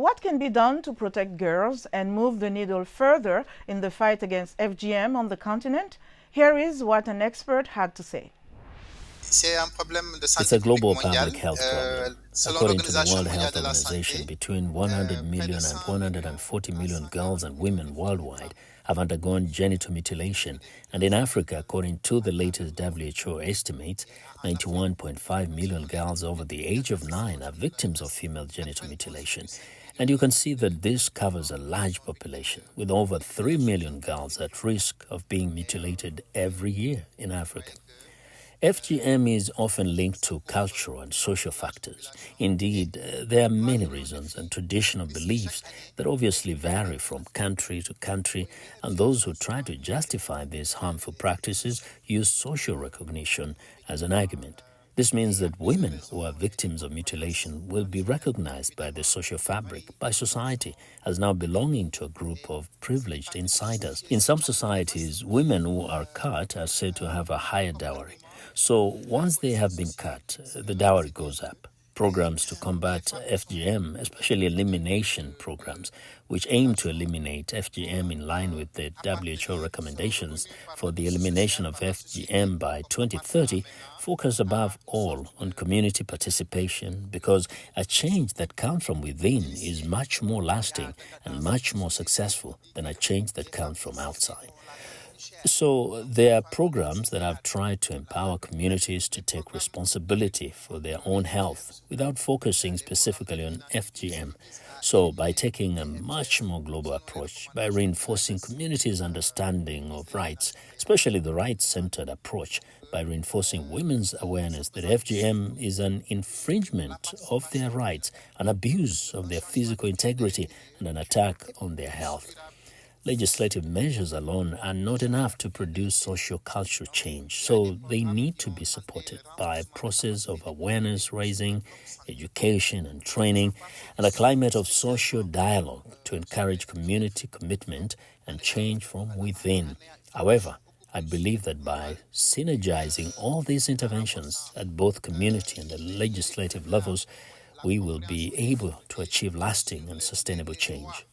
what can be done to protect girls and move the needle further in the fight against FGM on the continent? Here is what an expert had to say. It's a global public health problem. According to the World Health Organization, between 100 million and 140 million girls and women worldwide have undergone genital mutilation, and in Africa, according to the latest WHO estimates, 91.5 million girls over the age of 9 are victims of female genital mutilation. And you can see that this covers a large population, with over 3 million girls at risk of being mutilated every year in Africa. FGM is often linked to cultural and social factors. Indeed, there are many reasons and traditional beliefs that obviously vary from country to country, and those who try to justify these harmful practices use social recognition as an argument. This means that women who are victims of mutilation will be recognized by the social fabric, by society, as now belonging to a group of privileged insiders. In some societies, women who are cut are said to have a higher dowry. So once they have been cut, the dowry goes up. Programs to combat FGM, especially elimination programs, which aim to eliminate FGM in line with the WHO recommendations for the elimination of FGM by 2030, focus above all on community participation, because a change that comes from within is much more lasting and much more successful than a change that comes from outside. So there are programs that have tried to empower communities to take responsibility for their own health without focusing specifically on FGM. So by taking a much more global approach, by reinforcing communities' understanding of rights, especially the rights-centered approach, by reinforcing women's awareness that FGM is an infringement of their rights, an abuse of their physical integrity, and an attack on their health. Legislative measures alone are not enough to produce socio-cultural change, so they need to be supported by a process of awareness raising, education and training, and a climate of social dialogue to encourage community commitment and change from within. However, I believe that by synergizing all these interventions at both community and the legislative levels, we will be able to achieve lasting and sustainable change.